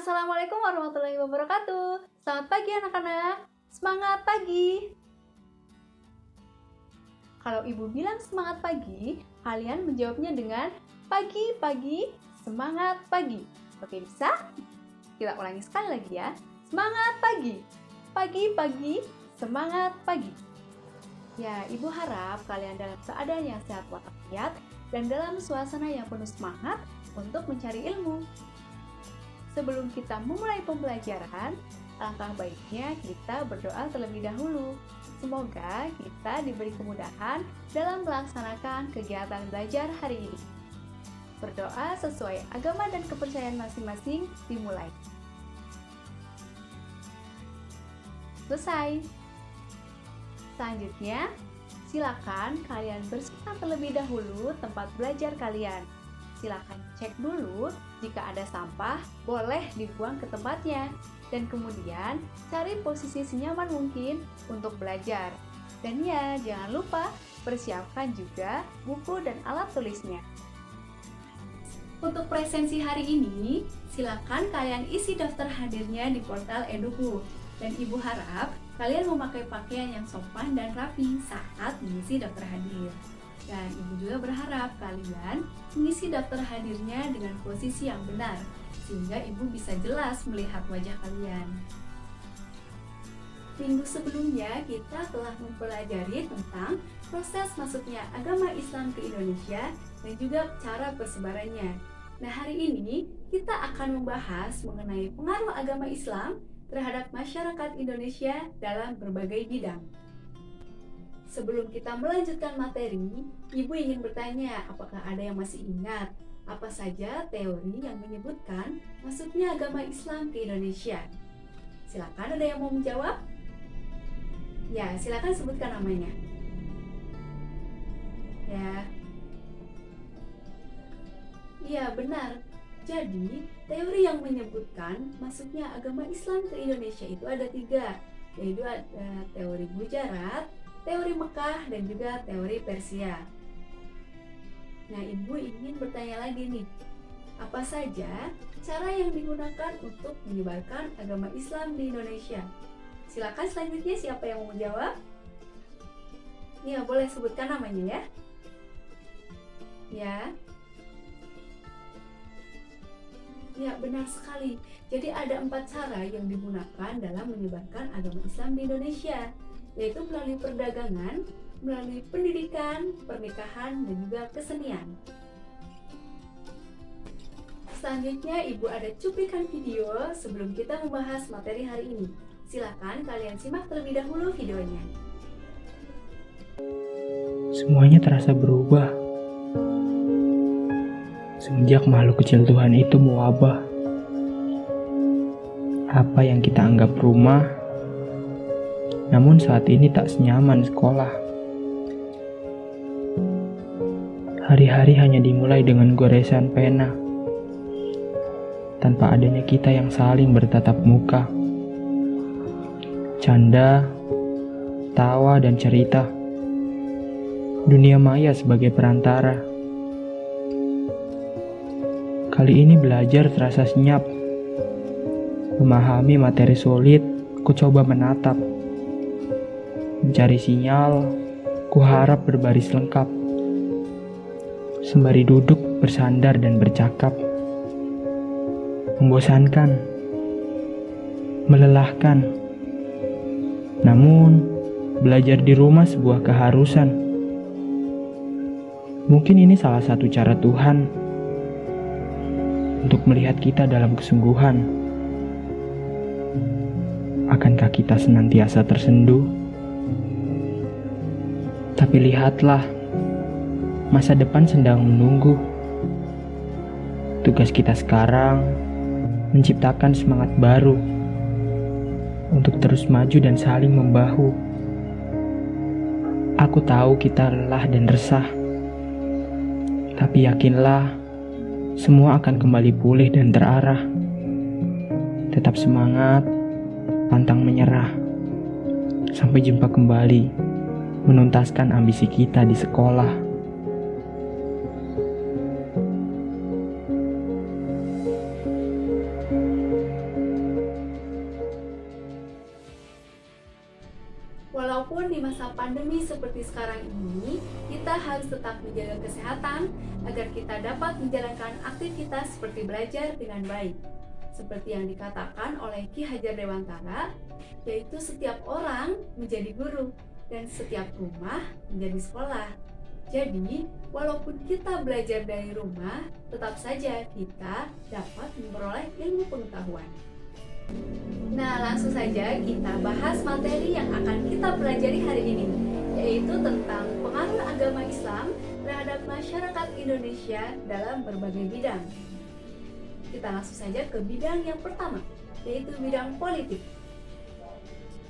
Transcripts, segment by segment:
Assalamualaikum warahmatullahi wabarakatuh. Selamat pagi anak-anak. Semangat pagi. Kalau ibu bilang semangat pagi, kalian menjawabnya dengan pagi, semangat pagi. Oke, bisa? Kita ulangi sekali lagi ya. Semangat pagi. Pagi, semangat pagi. Ya, ibu harap kalian dalam keadaan yang sehat walafiat dan dalam suasana yang penuh semangat untuk mencari ilmu. Sebelum kita memulai pembelajaran, alangkah baiknya kita berdoa terlebih dahulu. Semoga kita diberi kemudahan dalam melaksanakan kegiatan belajar hari ini. Berdoa sesuai agama dan kepercayaan masing-masing dimulai. Selesai. Selanjutnya, silakan kalian bersihkan terlebih dahulu tempat belajar kalian. Silakan cek dulu jika ada sampah, boleh dibuang ke tempatnya. Dan kemudian cari posisi senyaman mungkin untuk belajar. Dan ya, jangan lupa persiapkan juga buku dan alat tulisnya. Untuk presensi hari ini, silakan kalian isi daftar hadirnya di portal Eduku. Dan ibu harap kalian memakai pakaian yang sopan dan rapi saat mengisi daftar hadir. Dan ibu juga berharap kalian mengisi daftar hadirnya dengan posisi yang benar, sehingga ibu bisa jelas melihat wajah kalian. Minggu sebelumnya kita telah mempelajari tentang proses masuknya agama Islam ke Indonesia dan juga cara persebarannya. Nah, hari ini kita akan membahas mengenai pengaruh agama Islam terhadap masyarakat Indonesia dalam berbagai bidang. Sebelum kita melanjutkan materi, ibu ingin bertanya apakah ada yang masih ingat apa saja teori yang menyebutkan masuknya agama Islam ke Indonesia. Silakan, ada yang mau menjawab? Ya, silakan sebutkan namanya. Ya. Iya, benar. Jadi, teori yang menyebutkan masuknya agama Islam ke Indonesia itu ada 3, yaitu ada teori Gujarat, teori Mekah, dan juga teori Persia. Nah, ibu ingin bertanya lagi nih, apa saja cara yang digunakan untuk menyebarkan agama Islam di Indonesia? Silakan selanjutnya siapa yang mau menjawab? Ya, boleh sebutkan namanya ya. Ya. Ya, benar sekali. Jadi ada 4 cara yang digunakan dalam menyebarkan agama Islam di Indonesia, yaitu melalui perdagangan, melalui pendidikan, pernikahan, dan juga kesenian. Selanjutnya, ibu ada cuplikan video sebelum kita membahas materi hari ini. Silakan kalian simak terlebih dahulu videonya. Semuanya terasa berubah semenjak makhluk kecil Tuhan itu mewabah. Apa yang kita anggap rumah, namun saat ini tak senyaman sekolah. Hari-hari hanya dimulai dengan goresan pena, tanpa adanya kita yang saling bertatap muka. Canda, tawa, dan cerita. Dunia maya sebagai perantara. Kali ini belajar terasa senyap. Memahami materi sulit, ku coba menatap. Mencari sinyal, ku harap berbaris lengkap. Sembari duduk, bersandar, dan bercakap. Membosankan, melelahkan. Namun, belajar di rumah sebuah keharusan. Mungkin ini salah satu cara Tuhan untuk melihat kita dalam kesungguhan. Akankah kita senantiasa tersenduh? Tapi lihatlah, masa depan sedang menunggu. Tugas kita sekarang menciptakan semangat baru untuk terus maju dan saling membahu. Aku tahu kita lelah dan resah, tapi yakinlah, semua akan kembali pulih dan terarah. Tetap semangat, pantang menyerah. Sampai jumpa kembali, menuntaskan ambisi kita di sekolah. Meskipun di masa pandemi seperti sekarang ini, kita harus tetap menjaga kesehatan agar kita dapat menjalankan aktivitas seperti belajar dengan baik. Seperti yang dikatakan oleh Ki Hajar Dewantara, yaitu setiap orang menjadi guru dan setiap rumah menjadi sekolah. Jadi, walaupun kita belajar dari rumah, tetap saja kita dapat memperoleh ilmu pengetahuan. Nah, langsung saja kita bahas materi yang akan kita pelajari hari ini, yaitu tentang pengaruh agama Islam terhadap masyarakat Indonesia dalam berbagai bidang. Kita langsung saja ke bidang yang pertama, yaitu bidang politik.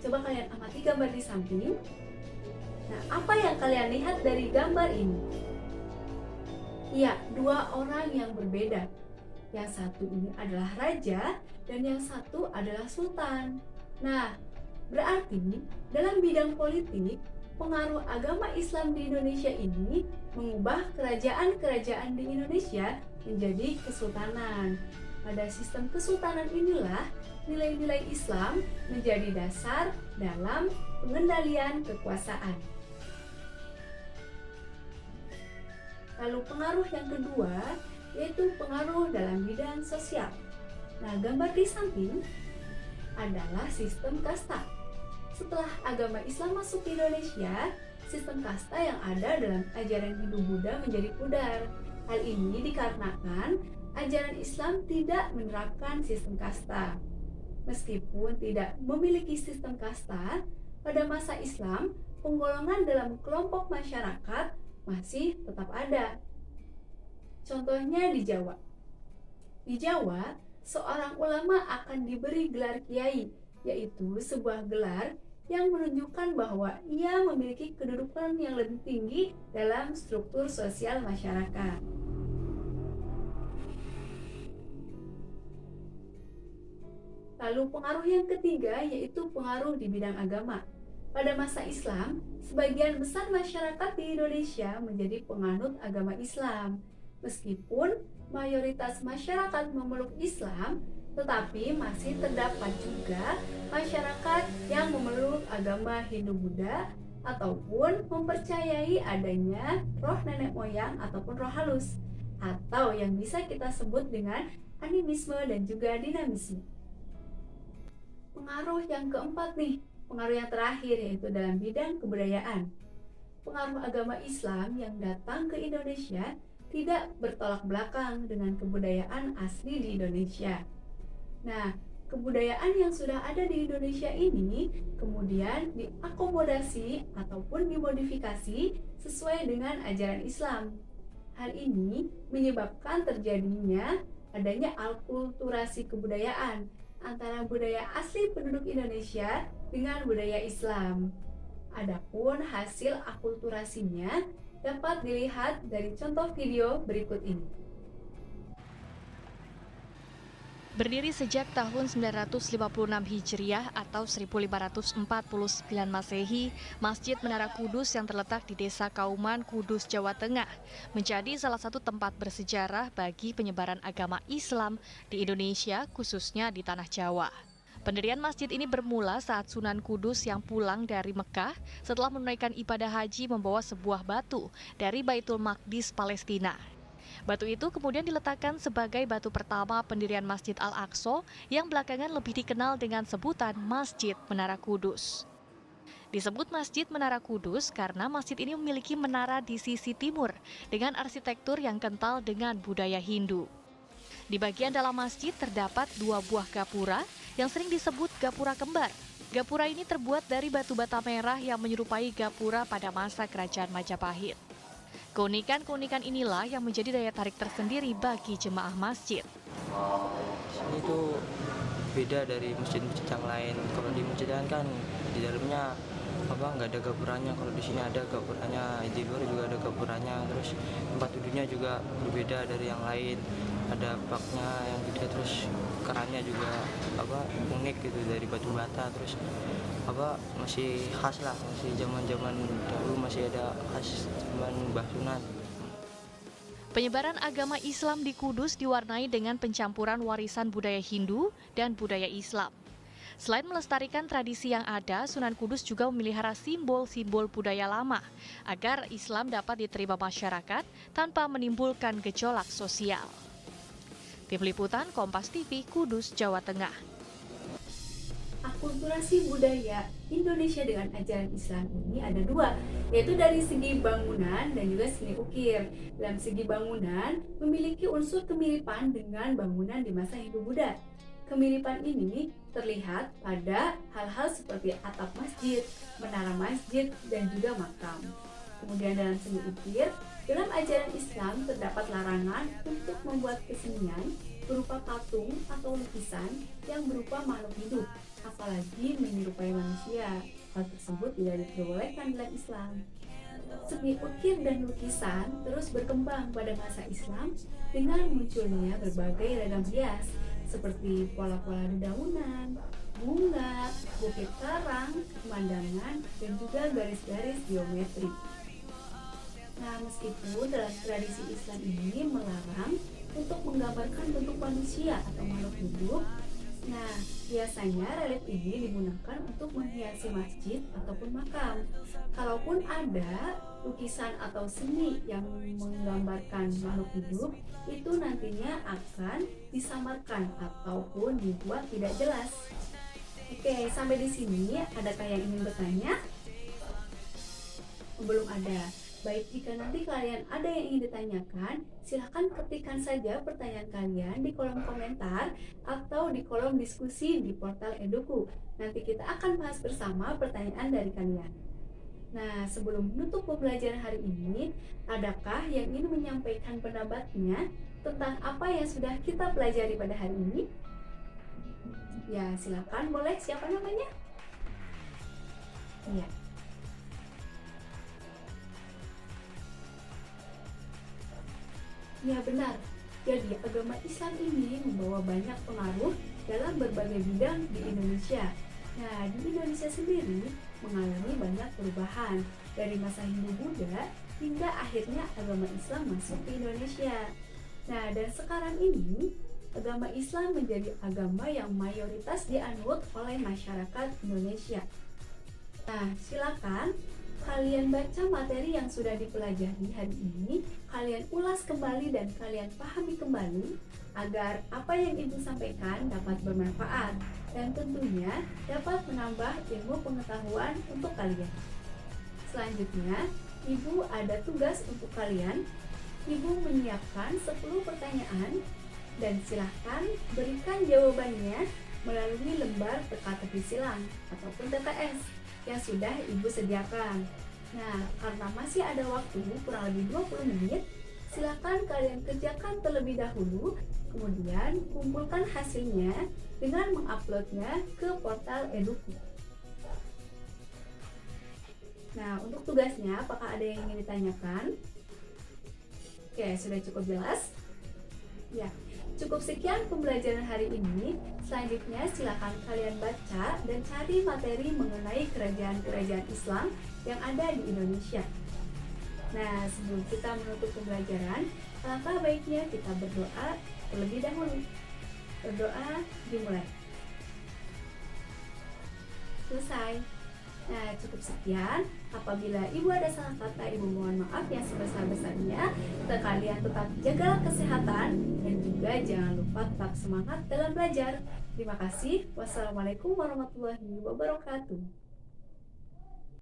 Coba kalian amati gambar di samping. Nah, apa yang kalian lihat dari gambar ini? Ya, dua orang yang berbeda. Yang satu ini adalah raja dan yang satu adalah sultan. Nah, berarti dalam bidang politik, pengaruh agama Islam di Indonesia ini mengubah kerajaan-kerajaan di Indonesia menjadi kesultanan. Pada sistem kesultanan inilah nilai-nilai Islam menjadi dasar dalam pengendalian kekuasaan. Lalu pengaruh yang kedua yaitu pengaruh dalam bidang sosial. Nah, gambar di samping adalah sistem kasta. Setelah agama Islam masuk ke Indonesia, sistem kasta yang ada dalam ajaran Hindu-Buddha menjadi pudar. Hal ini dikarenakan ajaran Islam tidak menerapkan sistem kasta. Meskipun tidak memiliki sistem kasta, pada masa Islam, penggolongan dalam kelompok masyarakat masih tetap ada. Contohnya di Jawa. Di Jawa, seorang ulama akan diberi gelar kiai, yaitu sebuah gelar yang menunjukkan bahwa ia memiliki kedudukan yang lebih tinggi dalam struktur sosial masyarakat. Lalu pengaruh yang ketiga yaitu pengaruh di bidang agama. Pada masa Islam, sebagian besar masyarakat di Indonesia menjadi penganut agama Islam. Meskipun mayoritas masyarakat memeluk Islam, tetapi masih terdapat juga masyarakat yang memeluk agama Hindu-Buddha ataupun mempercayai adanya roh nenek moyang ataupun roh halus, atau yang bisa kita sebut dengan animisme dan juga dinamisme. Pengaruh yang keempat nih, pengaruh yang terakhir yaitu dalam bidang kebudayaan. Pengaruh agama Islam yang datang ke Indonesia tidak bertolak belakang dengan kebudayaan asli di Indonesia. Nah, kebudayaan yang sudah ada di Indonesia ini kemudian diakomodasi ataupun dimodifikasi sesuai dengan ajaran Islam. Hal ini menyebabkan terjadinya adanya alkulturasi kebudayaan antara budaya asli penduduk Indonesia dengan budaya Islam. Adapun hasil akulturasinya dapat dilihat dari contoh video berikut ini. Berdiri sejak tahun 956 Hijriah atau 1549 Masehi, Masjid Menara Kudus yang terletak di Desa Kauman, Kudus, Jawa Tengah, menjadi salah satu tempat bersejarah bagi penyebaran agama Islam di Indonesia, khususnya di Tanah Jawa. Pendirian masjid ini bermula saat Sunan Kudus yang pulang dari Mekah setelah menunaikan ibadah haji membawa sebuah batu dari Baitul Maqdis, Palestina. Batu itu kemudian diletakkan sebagai batu pertama pendirian Masjid Al-Aqsa yang belakangan lebih dikenal dengan sebutan Masjid Menara Kudus. Disebut Masjid Menara Kudus karena masjid ini memiliki menara di sisi timur dengan arsitektur yang kental dengan budaya Hindu. Di bagian dalam masjid terdapat 2 buah gapura yang sering disebut gapura kembar. Gapura ini terbuat dari batu bata merah yang menyerupai gapura pada masa Kerajaan Majapahit. Keunikan-keunikan inilah yang menjadi daya tarik tersendiri bagi jemaah masjid. Ini tuh beda dari masjid-masjid yang lain. Kalau di masjid kan di dalamnya nggak ada gapuranya. Kalau di sini ada gapuranya, di luar juga ada gapuranya. Terus tempat duduknya juga berbeda dari yang lain. Ada baknya yang gede, terus kerannya juga unik gitu dari batu bata. Terus masih khas lah, masih zaman-zaman dahulu, masih ada khas zaman Mbah Sunan. Penyebaran agama Islam di Kudus diwarnai dengan pencampuran warisan budaya Hindu dan budaya Islam. Selain melestarikan tradisi yang ada, Sunan Kudus juga memelihara simbol-simbol budaya lama agar Islam dapat diterima masyarakat tanpa menimbulkan gejolak sosial. Tim Liputan Kompas TV, Kudus, Jawa Tengah. Akulturasi budaya Indonesia dengan ajaran Islam ini ada dua, yaitu dari segi bangunan dan juga seni ukir. Dalam segi bangunan, memiliki unsur kemiripan dengan bangunan di masa Hindu-Buddha. Kemiripan ini terlihat pada hal-hal seperti atap masjid, menara masjid, dan juga makam. Kemudian dalam seni ukir, dalam ajaran Islam terdapat larangan untuk membuat kesenian berupa patung atau lukisan yang berupa makhluk hidup, apalagi menyerupai manusia. Hal tersebut tidak diperbolehkan dalam Islam. Seni ukir dan lukisan terus berkembang pada masa Islam dengan munculnya berbagai ragam hias seperti pola-pola dedaunan, bunga, bukit karang, pemandangan, dan juga garis-garis geometri. Nah, meskipun dalam tradisi Islam ini melarang untuk menggambarkan bentuk manusia atau makhluk hidup, nah, biasanya relief ini digunakan untuk menghiasi masjid ataupun makam. Kalaupun ada lukisan atau seni yang menggambarkan makhluk hidup, itu nantinya akan disamarkan ataupun dibuat tidak jelas. Oke, sampai di sini adakah yang ingin bertanya? Belum ada. Baik, jika nanti kalian ada yang ingin ditanyakan, silahkan ketikkan saja pertanyaan kalian di kolom komentar atau di kolom diskusi di portal Eduku. Nanti kita akan bahas bersama pertanyaan dari kalian. Nah, sebelum menutup pembelajaran hari ini, adakah yang ingin menyampaikan pendapatnya tentang apa yang sudah kita pelajari pada hari ini? Ya, silakan, boleh. Siapa namanya? Iya. Ya, benar. Jadi agama Islam ini membawa banyak pengaruh dalam berbagai bidang di Indonesia. Nah, di Indonesia sendiri mengalami banyak perubahan dari masa Hindu-Buddha hingga akhirnya agama Islam masuk ke Indonesia. Nah, dan sekarang ini agama Islam menjadi agama yang mayoritas dianut oleh masyarakat Indonesia. Nah, silakan kalian baca materi yang sudah dipelajari hari ini, kalian ulas kembali dan kalian pahami kembali agar apa yang Ibu sampaikan dapat bermanfaat dan tentunya dapat menambah ilmu pengetahuan untuk kalian. Selanjutnya, Ibu ada tugas untuk kalian. Ibu menyiapkan 10 pertanyaan dan silahkan berikan jawabannya melalui lembar teka-teki silang ataupun TTS yang sudah Ibu sediakan. Nah, karena masih ada waktu kurang lebih 20 menit, silakan kalian kerjakan terlebih dahulu, kemudian kumpulkan hasilnya dengan menguploadnya ke portal Eduku. Nah, untuk tugasnya, apakah ada yang ingin ditanyakan? Oke, sudah cukup jelas? Ya, cukup sekian pembelajaran hari ini. Selanjutnya silakan kalian baca dan cari materi mengenai kerajaan-kerajaan Islam yang ada di Indonesia. Nah, sebelum kita menutup pembelajaran, alangkah baiknya kita berdoa terlebih dahulu. Berdoa dimulai. Selesai. Nah, cukup sekian. Apabila Ibu ada salah kata, Ibu mohon maaf yang sebesar-besarnya. Kalian tetap jaga kesehatan dan juga jangan lupa tetap semangat dalam belajar. Terima kasih. Wassalamualaikum warahmatullahi wabarakatuh.